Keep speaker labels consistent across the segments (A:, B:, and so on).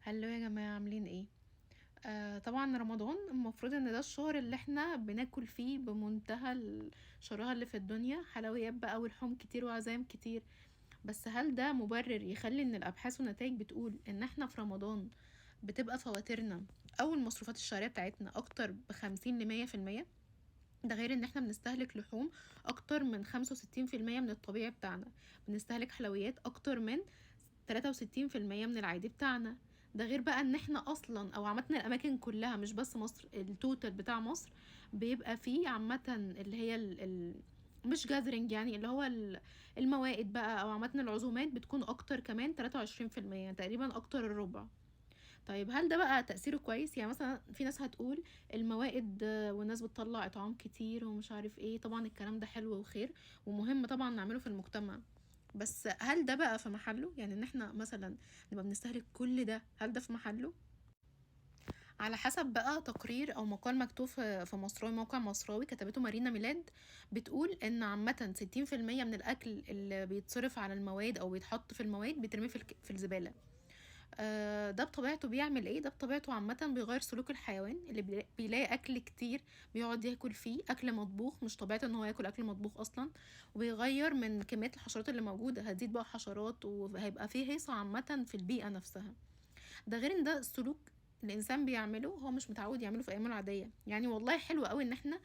A: هلو يا جماعة، عاملين ايه؟ طبعا رمضان المفروض ان ده الشهر اللي احنا بناكل فيه بمنتهى الشراهة اللي في الدنيا، حلويات بقى ولحوم كتير وعزايم كتير. بس هل ده مبرر يخلي ان الابحاث والنتائج بتقول ان احنا في رمضان بتبقى فواتيرنا او المصروفات الشهرية بتاعتنا اكتر ب50 ل100%؟ ده غير ان احنا بنستهلك لحوم اكتر من 65% من الطبيعي بتاعنا، بنستهلك حلويات اكتر من 63% من العادي بتاعنا. ده غير بقى ان احنا اصلا او عامة الاماكن كلها مش بس مصر، التوتال بتاع مصر بيبقى فيه عامة اللي هي مش جاذرينج، يعني اللي هو الموائد بقى او عامة العزومات بتكون اكتر كمان 23%، تقريبا اكتر الربع. طيب هل ده بقى تأثيره كويس؟ يعني مثلا في ناس هتقول الموائد والناس بتطلع اطعام كتير ومش عارف ايه، طبعا الكلام ده حلو وخير ومهم طبعا نعمله في المجتمع. بس هل ده بقى في محله؟ يعني ان احنا مثلا نبقى بنستهلك كل ده، هل ده في محله؟ على حسب بقى تقرير او مقال مكتوب في مصراوي، موقع مصراوي كتبته مارينا ميلاد، بتقول ان عامة 60% من الاكل اللي بيتصرف على المواد او بيتحط في المواد بيترمي في الزبالة. ده بطبيعته بيعمل ايه؟ ده بطبيعته عامة بيغير سلوك الحيوان اللي بيلاقي اكل كتير بيقعد ياكل فيه اكل مطبوخ، مش طبيعته ان هو ياكل اكل مطبوخ اصلا. وبيغير من كمية الحشرات اللي موجودة، هتزيد بقى حشرات وهيبقى فيه هيصة عامة في البيئة نفسها. ده غير ان ده السلوك الانسان بيعمله هو مش متعود يعمله في ايامه العاديه. يعني والله حلو قوي ان احنا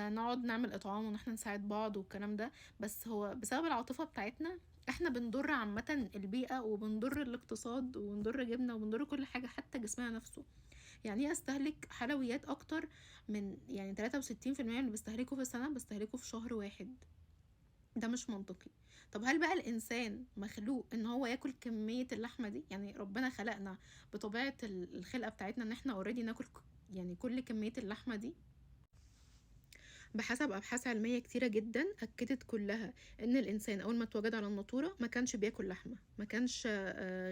A: نقعد نعمل اطعام وان احنا نساعد بعض والكلام ده، بس هو بسبب العاطفه بتاعتنا احنا بنضر عامه البيئه وبنضر الاقتصاد وبنضر جبنا وبنضر كل حاجه، حتى جسمنا نفسه. يعني ايه استهلك حلويات اكتر من يعني 63% من اللي بستهلكه في السنه بستهلكه في شهر واحد؟ ده مش منطقي. طب هل بقى الانسان مخلوق ان هو ياكل كمية اللحمة دي؟ يعني ربنا خلقنا بطبيعة الخلقة بتاعتنا ان احنا اوريدي ناكل يعني كل كمية اللحمة دي؟ بحسب ابحاث علميه كتيره جدا اكدت كلها ان الانسان اول ما اتوجد على الناطوره ما كانش بياكل لحمه، ما كانش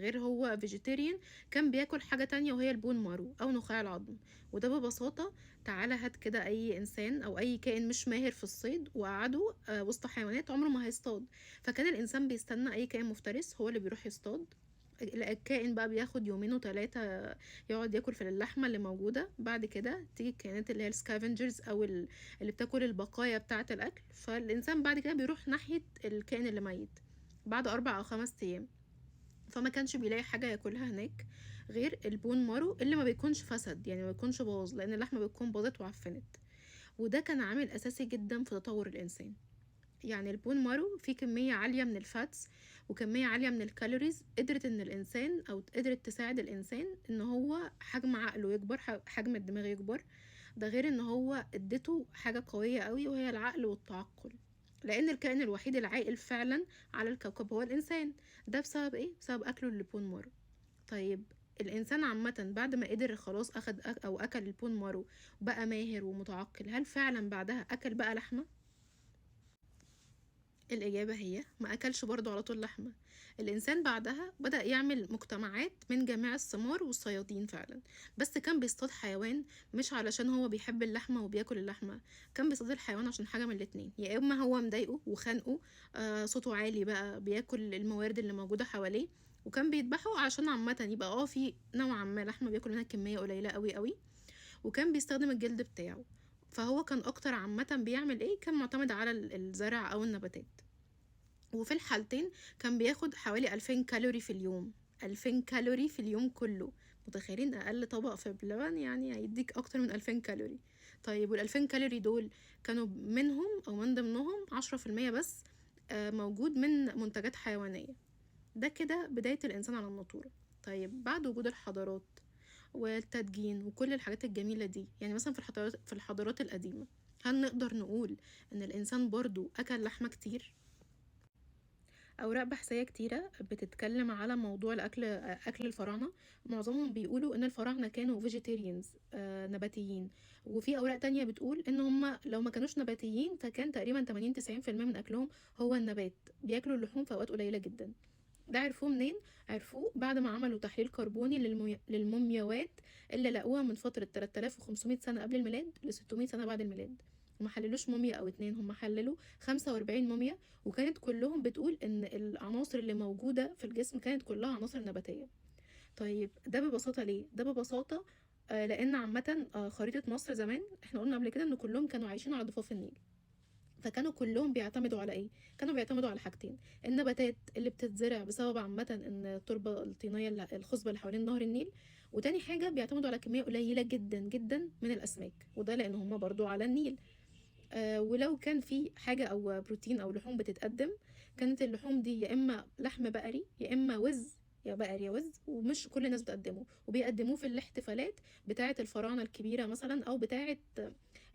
A: غير هو فيجيتيريان. كان بياكل حاجه تانية وهي البون مارو او نخاع العظم. وده ببساطه، تعالى هات كده اي انسان او اي كائن مش ماهر في الصيد وقعده وسط حيوانات، عمره ما هيصطاد. فكان الانسان بيستنى اي كائن مفترس هو اللي بيروح يصطاد. الكائن بقى بياخد يومين وثلاثة يقعد ياكل في اللحمة اللي موجودة. بعد كده تيجي الكائنات اللي هي السكافنجرز أو اللي بتاكل البقايا بتاعة الأكل، فالإنسان بعد كده بيروح ناحية الكائن اللي ميت بعد 4 أو 5 أيام. فما كانش بيلاقي حاجة ياكلها هناك غير البون مارو اللي ما بيكونش فسد، يعني ما بيكونش باظ، لأن اللحمة بتكون باظت وعفنت. وده كان عامل أساسي جدا في تطور الإنسان. يعني البون مارو فيه كمية عالية من الفاتس وكمية عالية من الكالوريز، قدرت ان الانسان او قدرت تساعد الانسان ان هو حجم عقله يكبر، حجم الدماغ يكبر. ده غير ان هو ادته حاجة قوية قوي وهي العقل والتعقل، لان الكائن الوحيد العاقل فعلا على الكوكب هو الانسان. ده بسبب ايه؟ بسبب اكله للبون مارو. طيب الانسان عامة بعد ما قدر خلاص اخد او اكل البون مارو وبقى ماهر ومتعقل، هل فعلا بعدها اكل بقى لحمة؟ الإجابة هي ما أكلش برضه على طول لحمة. الإنسان بعدها بدأ يعمل مجتمعات من جميع الثمار والصيادين فعلا، بس كان بيصطاد حيوان مش علشان هو بيحب اللحمة وبياكل اللحمة. كان بيصطاد الحيوان عشان حاجة من الاتنين: يا إما هو مضايقه وخانقه، صوته عالي بقى بياكل الموارد اللي موجودة حواليه، وكان بيذبحه عشان عامة يبقى في نوعا ما لحمة بياكل منها كمية قليلة قوي قوي. وكان بيستخدم الجلد بتاعه. فهو كان أكتر عامة بيعمل إيه؟ كان معتمد على الزرع أو النباتات. وفي الحالتين كان بياخد حوالي 2000 كالوري في اليوم. 2000 كالوري في اليوم كله. متخيلين أقل طبق في بلبن يعني هيديك أكتر من 2000 كالوري. طيب وال2000 كالوري دول كانوا منهم أو من ضمنهم 10% بس موجود من منتجات حيوانية. ده كده بداية الإنسان على الناطورة. طيب بعد وجود الحضارات والتدجين وكل الحاجات الجميلة دي، يعني مثلا في الحضارات القديمة، هل نقدر نقول إن الإنسان برضو أكل لحمة كتير؟ اوراق بحثيه كتيره بتتكلم على موضوع اكل الفراعنه. معظمهم بيقولوا ان الفراعنه كانوا فيجيتيريانز، نباتيين. وفي اوراق تانية بتقول ان هم لو ما كانوش نباتيين فكان تقريبا 80 90% من اكلهم هو النبات، بياكلوا اللحوم في اوقات قليله جدا. ده عرفوه منين؟ عرفوه بعد ما عملوا تحليل كربوني للمومياوات اللي لقوها من فترة 3500 سنة قبل الميلاد ل 600 سنة بعد الميلاد. هم حللوش موميا او اتنين، هم حللوا 45 موميا، وكانت كلهم بتقول ان العناصر اللي موجودة في الجسم كانت كلها عناصر نباتية. طيب ده ببساطة ليه؟ ده ببساطة لأن عامةً خريطة مصر زمان إحنا قُلنا قبل كده إن كلّهم كانوا عايشين على ضفاف النيل، فكانوا كلّهم بيعتمدوا على إيه؟ كانوا بيعتمدوا على حاجتين، النباتات اللي بتتزرع بسبب عامةً إن التربة الطينية الخصبة اللي حوالين نهر النيل، وتاني حاجة بيعتمدوا على كمية قليلة جدًا، جدًا من الأسماك، وده لإن هُم برضه على النيل. ولو كان في حاجة أو بروتين أو لحوم بتتقدم، كانت اللحوم دي يا إما لحم بقري يا إما وز، يا بقري يا وز، ومش كل الناس بتقدمه، وبيقدموه في الاحتفالات بتاعة الفراعنة الكبيرة مثلا أو بتاعة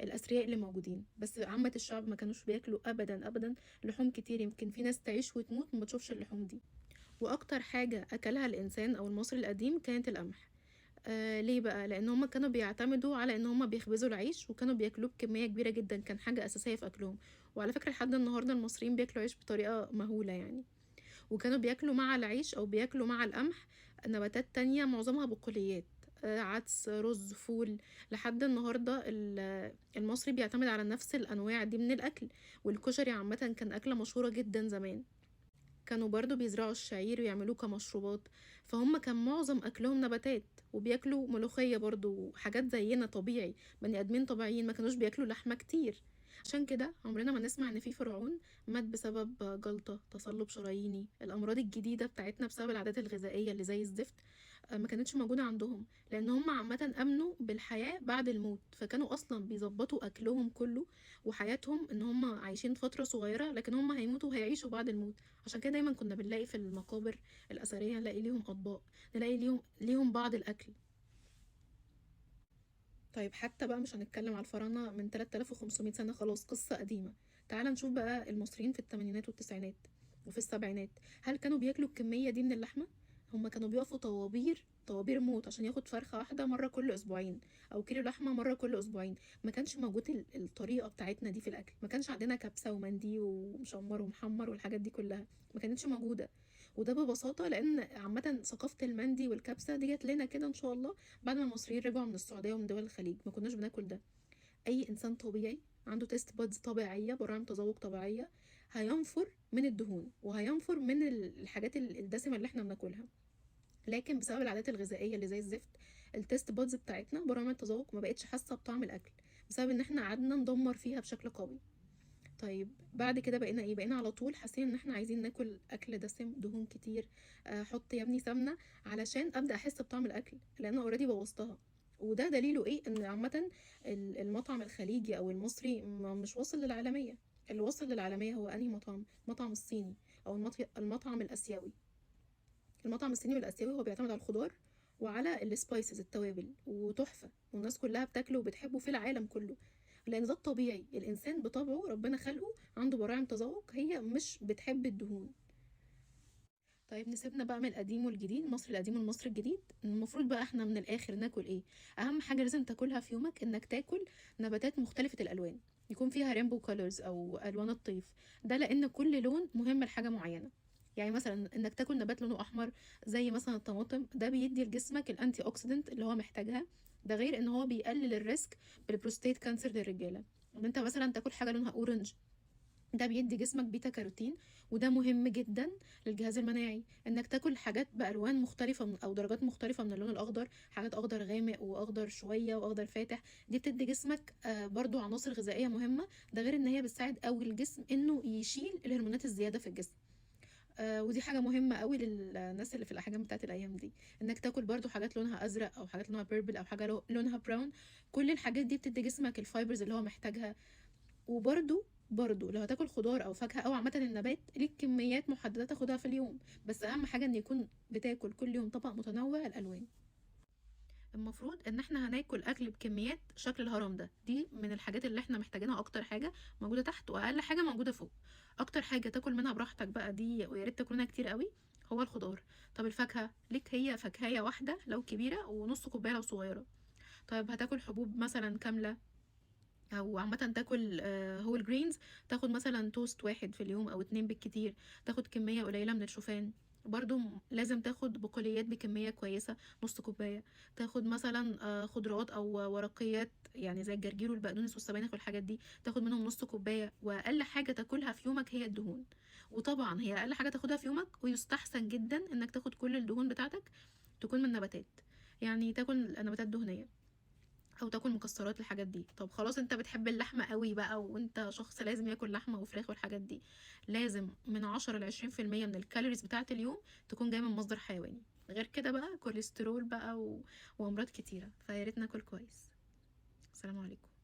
A: الأثرياء اللي موجودين. بس عامة الشعب ما كانوش بياكلوا أبدا أبدا لحوم كتير، يمكن في ناس تعيش وتموت وما تشوفش اللحوم دي. وأكتر حاجة أكلها الإنسان أو المصري القديم كانت القمح. ليه بقى؟ لأن هُم كانوا بيعتمدوا على إن هُم بيخبزوا العيش، وكانوا بياكلوه بكمية كبيرة جدًا، كان حاجة أساسية في أكلهم. وعلى فكرة لحد النهارده المصريين بياكلوا عيش بطريقة مهولة يعني. وكانوا بياكلوا مع العيش أو بياكلوا مع القمح نباتات تانية معظمها بقوليات، عدس، رز، فول. لحد النهارده المصري بيعتمد على نفس الأنواع دي من الأكل. والكشري عامةً كان أكلة مشهورة جدًا زمان. كانوا برضو بيزرعوا الشعير ويعملوه كمشروبات. فهم كان معظم أكلهم نباتات، وبياكلوا ملوخية برضو، حاجات زينا طبيعي، بني آدمين طبيعيين، ما كانوش بياكلوا لحمة كتير. عشان كده عمرنا ما نسمع إن في فرعون مات بسبب جلطة، تصلب شراييني، الأمراض الجديدة بتاعتنا بسبب العادات الغذائية اللي زي الزفت. ما كانتش موجودة عندهم، لأن هم عامة آمنوا بالحياة بعد الموت، فكانوا أصلا بيظبطوا أكلهم كله وحياتهم إن هم عايشين فترة صغيرة، لكن هم هيموتوا وهيعيشوا بعد الموت. عشان كده دايما كنا بنلاقي في المقابر الأثرية نلاقي ليهم أطباق، نلاقي ليهم بعض الأكل. طيب حتى بقى مش هنتكلم على الفراعنة من 3500 سنة، خلاص قصة قديمة. تعال نشوف بقى المصريين في الثمانينات والتسعينات وفي السبعينات، هل كانوا بياكلوا الكمية دي من اللحمة؟ هما كانوا بيقفوا طوابير طوابير موت عشان ياخد فرخة واحدة مرة كل أسبوعين، أو كيلو لحمة مرة كل أسبوعين. ما كانش موجود الطريقة بتاعتنا دي في الأكل، ما كانش عندنا كبسة ومندي ومشمر ومحمر والحاجات دي كلها، ما كانتش موجودة. وده ببساطة لأن عامة ثقافة المندي والكبسة دي جت لنا كده إن شاء الله بعد ما المصريين رجعوا من السعودية ومن دول الخليج. ما كناش بناكل ده. أي إنسان طبيعي عنده تيست بادز طبيعية، براعم تذوق طبيعية، هينفر من الدهون وهينفر من الحاجات الدسمة اللي احنا بناكلها. لكن بسبب العادات الغذائية اللي زي الزفت، التيست بادز بتاعتنا، براعم التذوق، ما بقتش حاسة بطعم الأكل بسبب إن احنا قعدنا ندمر فيها بشكل قوي. طيب بعد كده بقينا ايه؟ بقينا على طول حاسين ان احنا عايزين ناكل اكل دسم، دهون كتير. حط يا ابني سمنه علشان ابدا احس بطعم الاكل، لان انا اوريدي بوظتها. وده دليله ايه؟ ان عامه المطعم الخليجي او المصري مش واصل للعالميه. اللي وصل للعالميه هو انهي مطعم؟ المطعم الصيني او المطعم الاسيوي. المطعم الصيني والاسيوي هو بيعتمد على الخضار وعلى السبايسز، التوابل، وتحفه، والناس كلها بتاكله وبتحبه في العالم كله. لان ده الطبيعي، الانسان بطبعه ربنا خلقه عنده براعم تذوق، هي مش بتحب الدهون. طيب نسيبنا بقى من القديم والجديد، مصر القديم والمصر الجديد. المفروض بقى احنا من الاخر ناكل ايه؟ اهم حاجه لازم تاكلها في يومك انك تاكل نباتات مختلفه الالوان، يكون فيها رينبو كولرز او الوان الطيف. ده لان كل لون مهم لحاجه معينه. يعني مثلا انك تاكل نبات لونه احمر زي مثلا الطماطم، ده بيدي لجسمك الانتي اوكسيدنت اللي هو محتاجها. ده غير ان هو بيقلل الريسك بالبروستيت كانسر للرجاله. ان انت مثلا تاكل حاجه لونها اورنج، ده بيدي جسمك بيتا كاروتين، وده مهم جدا للجهاز المناعي. انك تاكل حاجات بالوان مختلفه او درجات مختلفه من اللون الاخضر، حاجات اخضر غامق واخضر شويه واخضر فاتح، دي بتدي جسمك برضو عناصر غذائيه مهمه. ده غير ان هي بتساعد قوي الجسم انه يشيل الهرمونات الزياده في الجسم. ودي حاجه مهمه قوي للناس اللي في الاحجام بتاعت الايام دي، انك تاكل برضو حاجات لونها ازرق او حاجات لونها بيربل او حاجه لونها براون. كل الحاجات دي بتدي جسمك الفايبرز اللي هو محتاجها. وبرضو لو هتاكل خضار او فاكهه او عامه النبات، ليك كميات محدده تاخدها في اليوم، بس اهم حاجه ان يكون بتاكل كل يوم طبق متنوع الالوان. المفروض ان احنا هناكل اكل بكميات شكل الهرم ده، دي من الحاجات اللي احنا محتاجينها. اكتر حاجه موجوده تحت واقل حاجه موجوده فوق. اكتر حاجه تاكل منها براحتك بقى دي، ويا ريت تاكل منها كتير قوي، هو الخضار. طب الفاكهه ليك هي فاكهيه واحده لو كبيره ونص كوبايه لو صغيره. طيب هتاكل حبوب مثلا كامله، او عامه تاكل هول جرينز، تاخد مثلا توست واحد في اليوم او اتنين بالكتير. تاخد كميه قليله من الشوفان. برضو لازم تاخد بقوليات بكميه كويسه، نص كوبايه. تاخد مثلا خضروات او ورقيات يعني زي الجرجير والبقدونس والسبانخ والحاجات دي، تاخد منهم نص كوبايه. واقل حاجه تاكلها في يومك هي الدهون. وطبعا هي اقل حاجه تاخدها في يومك، ويستحسن جدا انك تاخد كل الدهون بتاعتك تكون من نباتات، يعني تاكل نباتات دهنيه او تاكل مكسرات الحاجات دي. طب خلاص انت بتحب اللحمه قوي بقى وانت شخص لازم ياكل لحمه وفراخ والحاجات دي، لازم من 10 ل20% من الكالوريز بتاعه اليوم تكون جايه من مصدر حيواني، غير كده بقى كوليسترول بقى وامراض كتيره، فياريت ناكل كويس. السلام عليكم.